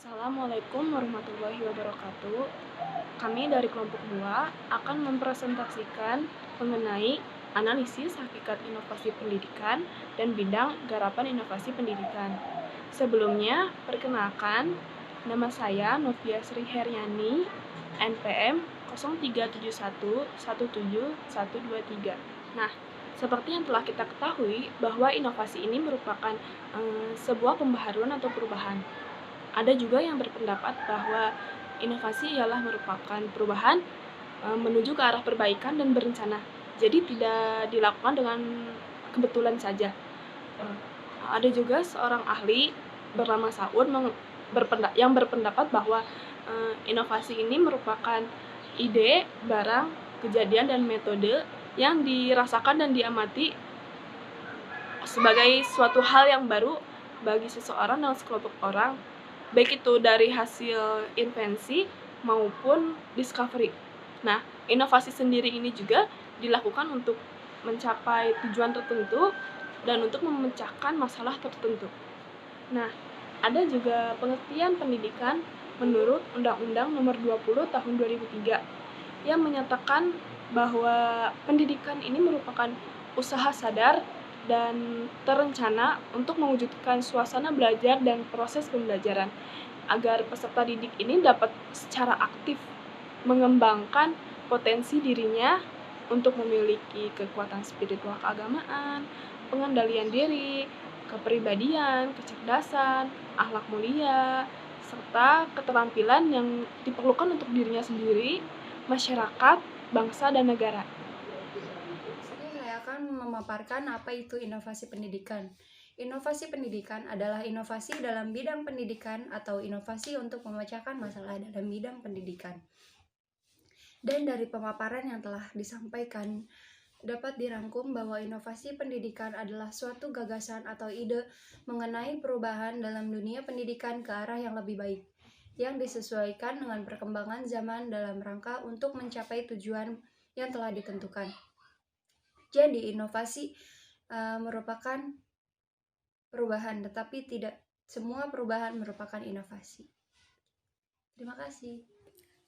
Assalamualaikum warahmatullahi wabarakatuh. Kami dari kelompok 2 akan mempresentasikan mengenai analisis hakikat inovasi pendidikan dan bidang garapan inovasi pendidikan. Sebelumnya, perkenalkan, nama saya Novia Sri Heryani, NPM 0371171123. Nah, seperti yang telah kita ketahui bahwa inovasi ini merupakan sebuah pembaharuan atau perubahan. Ada juga yang berpendapat bahwa inovasi ialah merupakan perubahan menuju ke arah perbaikan dan berencana. Jadi tidak dilakukan dengan kebetulan saja. Ada juga seorang ahli bernama Saud yang berpendapat bahwa inovasi ini merupakan ide, barang, kejadian, dan metode yang dirasakan dan diamati sebagai suatu hal yang baru bagi seseorang dan sekelompok orang, baik itu dari hasil invensi maupun discovery. Nah, inovasi sendiri ini juga dilakukan untuk mencapai tujuan tertentu dan untuk memecahkan masalah tertentu. Nah, ada juga pengertian pendidikan menurut Undang-Undang Nomor 20 Tahun 2003 yang menyatakan bahwa pendidikan ini merupakan usaha sadar dan terencana untuk mewujudkan suasana belajar dan proses pembelajaran agar peserta didik ini dapat secara aktif mengembangkan potensi dirinya untuk memiliki kekuatan spiritual keagamaan, pengendalian diri, kepribadian, kecerdasan, akhlak mulia, serta keterampilan yang diperlukan untuk dirinya sendiri, masyarakat, bangsa, dan negara. Saya akan memaparkan apa itu inovasi pendidikan. Inovasi pendidikan adalah inovasi dalam bidang pendidikan atau inovasi untuk memecahkan masalah dalam bidang pendidikan. Dan dari pemaparan yang telah disampaikan, dapat dirangkum bahwa inovasi pendidikan adalah suatu gagasan atau ide mengenai perubahan dalam dunia pendidikan ke arah yang lebih baik, yang disesuaikan dengan perkembangan zaman dalam rangka untuk mencapai tujuan yang telah ditentukan. Jadi inovasi merupakan perubahan, tetapi tidak semua perubahan merupakan inovasi. Terima kasih.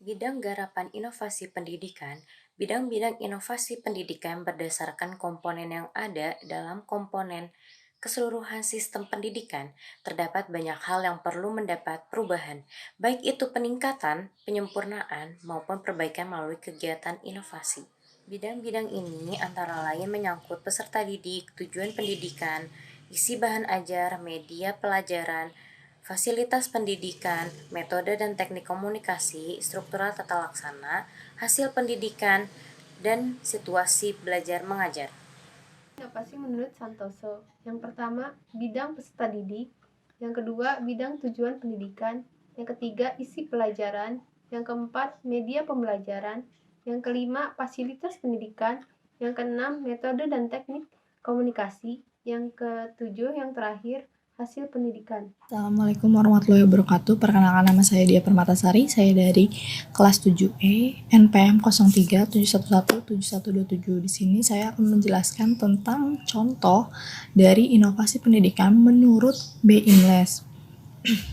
Bidang garapan inovasi pendidikan. Bidang-bidang inovasi pendidikan berdasarkan komponen yang ada dalam komponen keseluruhan sistem pendidikan. Terdapat banyak hal yang perlu mendapat perubahan, baik itu peningkatan, penyempurnaan, maupun perbaikan melalui kegiatan inovasi. Bidang-bidang ini antara lain menyangkut peserta didik, tujuan pendidikan, isi bahan ajar, media pelajaran, fasilitas pendidikan, metode dan teknik komunikasi, struktural tata laksana, hasil pendidikan, dan situasi belajar mengajar. Inovasi menurut Santoso. Yang pertama, bidang peserta didik. Yang kedua, bidang tujuan pendidikan. Yang ketiga, isi pelajaran. Yang keempat, media pembelajaran. Yang kelima, fasilitas pendidikan. Yang keenam, metode dan teknik komunikasi. Yang ketujuh, yang terakhir, hasil pendidikan. Assalamualaikum warahmatullahi wabarakatuh. Perkenalkan, nama saya Dia Permatasari. Saya dari kelas 7E NPM 0371171127. Di sini saya akan menjelaskan tentang contoh dari inovasi pendidikan menurut B. Imles.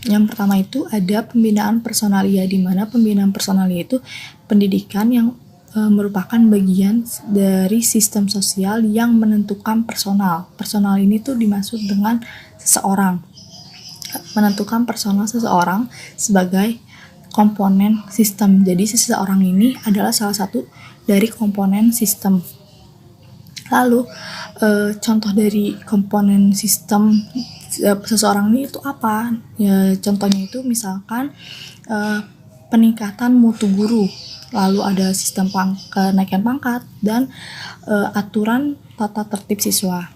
Yang pertama itu ada pembinaan personalia, di mana pembinaan personalia itu pendidikan yang merupakan bagian dari sistem sosial yang menentukan personal. Personal ini tuh dimaksud dengan seseorang, menentukan personal seseorang sebagai komponen sistem. Jadi seseorang ini adalah salah satu dari komponen sistem. Lalu contoh dari komponen sistem seseorang ini itu apa? Ya, contohnya itu misalkan peningkatan mutu guru, lalu ada sistem kenaikan pangkat, dan aturan tata tertib siswa.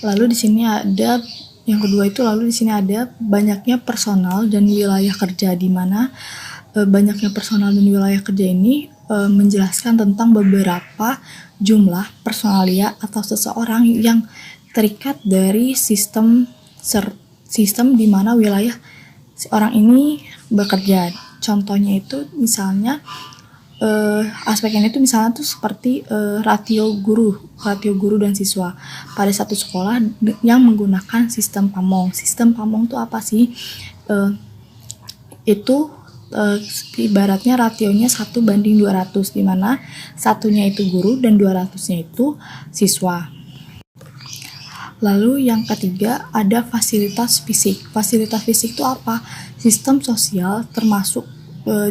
Lalu di sini ada yang kedua itu, lalu di sini ada banyaknya personal dan wilayah kerja, di mana banyaknya personal dan wilayah kerja ini menjelaskan tentang beberapa jumlah personalia atau seseorang yang terikat dari sistem di mana wilayah orang ini bekerja. Contohnya itu misalnya aspeknya itu misalnya tuh seperti ratio guru dan siswa pada satu sekolah yang menggunakan sistem pamong. Sistem pamong itu apa sih? itu ibaratnya rasionya 1:200, di mana satunya itu guru dan 200-nya itu siswa. Lalu yang ketiga ada fasilitas fisik. Fasilitas fisik itu apa? Sistem sosial termasuk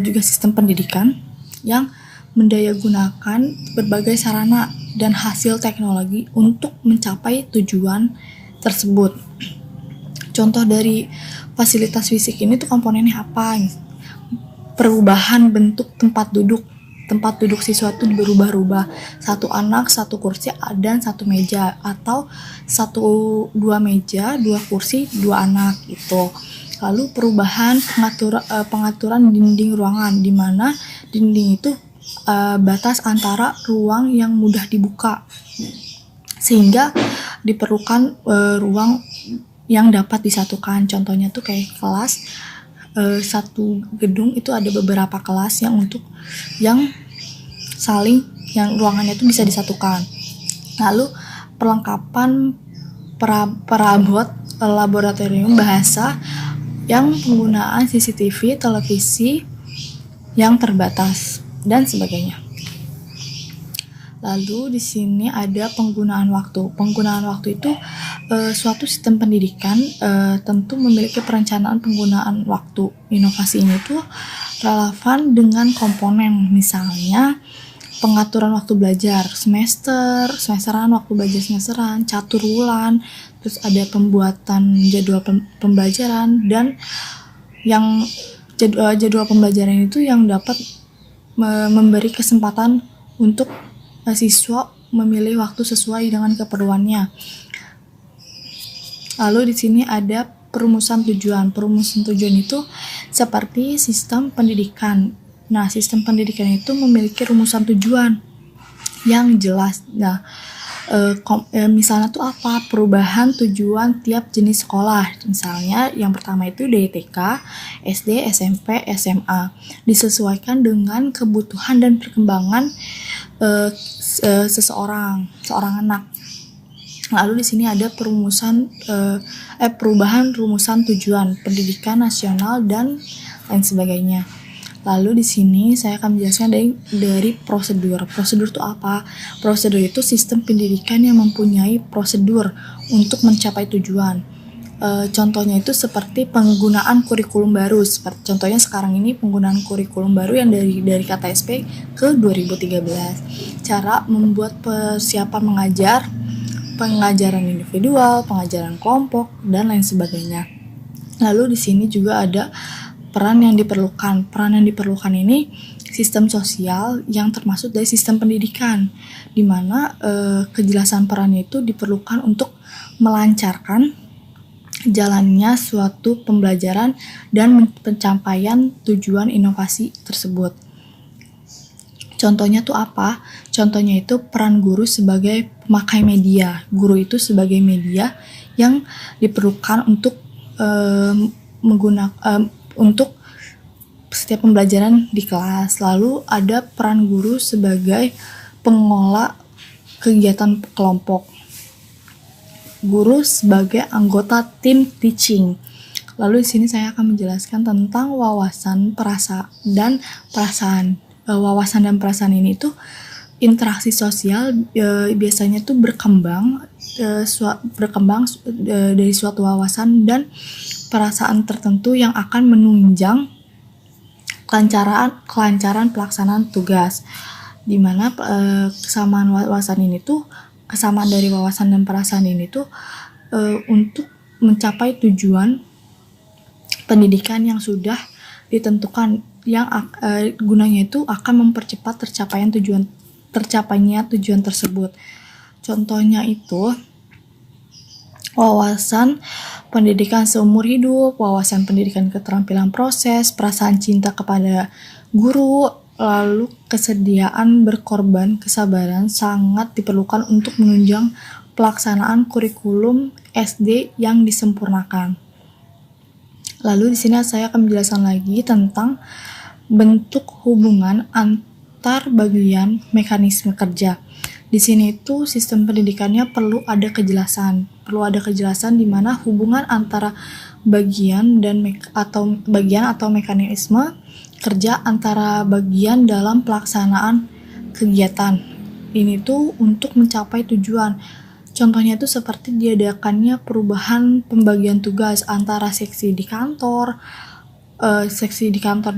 juga sistem pendidikan yang mendayagunakan berbagai sarana dan hasil teknologi untuk mencapai tujuan tersebut. Contoh dari fasilitas fisik ini tuh komponennya apa? Perubahan bentuk tempat duduk. Tempat duduk siswa itu berubah-ubah. 1 anak, 1 kursi, dan 1 meja. Atau 2 meja, 2 kursi, 2 anak gitu. Lalu perubahan pengaturan dinding ruangan, di mana dinding itu batas antara ruang yang mudah dibuka. Sehingga diperlukan ruang yang dapat disatukan. Contohnya tuh kayak kelas, satu gedung itu ada beberapa kelas yang ruangannya itu bisa disatukan. Lalu perlengkapan perabot laboratorium bahasa yang penggunaan CCTV, televisi yang terbatas dan sebagainya. Lalu di sini ada penggunaan waktu. Penggunaan waktu itu suatu sistem pendidikan tentu memiliki perencanaan penggunaan waktu. Inovasi ini tuh relevan dengan komponen, misalnya pengaturan waktu belajar semesteran, waktu belajar semesteran, catur bulan, terus ada pembuatan jadwal pembelajaran, dan yang jadwal pembelajaran itu yang dapat memberi kesempatan untuk siswa memilih waktu sesuai dengan keperluannya. Lalu di sini ada perumusan tujuan. Perumusan tujuan itu seperti sistem pendidikan. Nah, sistem pendidikan itu memiliki rumusan tujuan yang jelas. Nah, misalnya tuh apa? Perubahan tujuan tiap jenis sekolah. Misalnya yang pertama itu dari TK, SD, SMP, SMA. Disesuaikan dengan kebutuhan dan perkembangan seorang anak. Lalu di sini ada perubahan rumusan tujuan pendidikan nasional dan lain sebagainya. Lalu di sini saya akan menjelaskan dari prosedur. Prosedur itu apa? Prosedur itu sistem pendidikan yang mempunyai prosedur untuk mencapai tujuan. Contohnya itu seperti penggunaan kurikulum baru. Contohnya sekarang ini penggunaan kurikulum baru yang dari KTSP ke 2013. Cara membuat persiapan mengajar, pengajaran individual, pengajaran kelompok, dan lain sebagainya. Lalu di sini juga ada peran yang diperlukan. Peran yang diperlukan ini sistem sosial yang termasuk dari sistem pendidikan, di mana kejelasan perannya itu diperlukan untuk melancarkan jalannya suatu pembelajaran dan pencapaian tujuan inovasi tersebut. Contohnya tuh apa? Contohnya itu peran guru sebagai pemakai media. Guru itu sebagai media yang diperlukan untuk untuk setiap pembelajaran di kelas. Lalu ada peran guru sebagai pengelola kegiatan kelompok. Guru sebagai anggota tim teaching. Lalu di sini saya akan menjelaskan tentang wawasan, dan perasaan. Wawasan dan perasaan ini tuh interaksi sosial biasanya tuh berkembang dari suatu wawasan dan perasaan tertentu yang akan menunjang kelancaran pelaksanaan tugas. Di mana kesamaan dari wawasan dan perasaan ini tuh untuk mencapai tujuan pendidikan yang sudah ditentukan, yang gunanya itu akan mempercepat tercapainya tujuan tersebut. Contohnya itu wawasan pendidikan seumur hidup, wawasan pendidikan keterampilan proses, perasaan cinta kepada guru, lalu kesediaan berkorban, kesabaran sangat diperlukan untuk menunjang pelaksanaan kurikulum SD yang disempurnakan. Lalu di sini saya akan menjelaskan lagi tentang bentuk hubungan antar bagian mekanisme kerja. Di sini itu sistem pendidikannya perlu ada kejelasan di mana hubungan antara bagian atau mekanisme kerja antara bagian dalam pelaksanaan kegiatan. Ini tuh untuk mencapai tujuan. Contohnya itu seperti diadakannya perubahan pembagian tugas antara seksi di kantor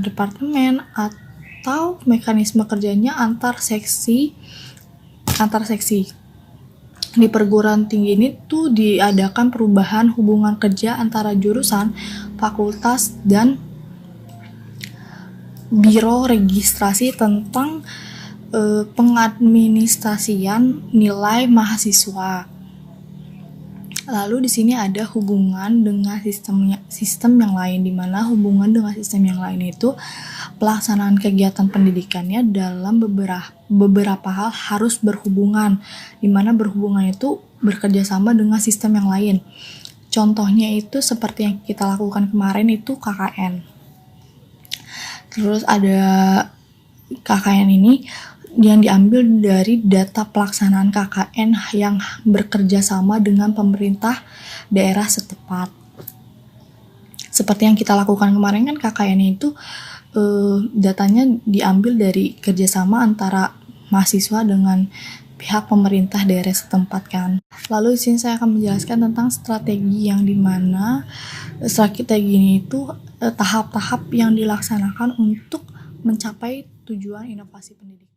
departemen, atau mekanisme kerjanya antar seksi. Di perguruan tinggi ini tuh diadakan perubahan hubungan kerja antara jurusan, fakultas, dan biro registrasi tentang pengadministrasian nilai mahasiswa. Lalu di sini ada hubungan dengan sistem yang lain, di mana hubungan dengan sistem yang lain itu pelaksanaan kegiatan pendidikannya dalam beberapa hal harus berhubungan, di mana berhubungan itu bekerja sama dengan sistem yang lain. Contohnya itu seperti yang kita lakukan kemarin itu KKN. Terus ada KKN ini yang diambil dari data pelaksanaan KKN yang bekerja sama dengan pemerintah daerah setempat. Seperti yang kita lakukan kemarin kan KKN itu datanya diambil dari kerjasama antara mahasiswa dengan pihak pemerintah daerah setempat kan. Lalu di sini saya akan menjelaskan tentang strategi yang dimana strategi ini itu tahap-tahap yang dilaksanakan untuk mencapai tujuan inovasi pendidikan.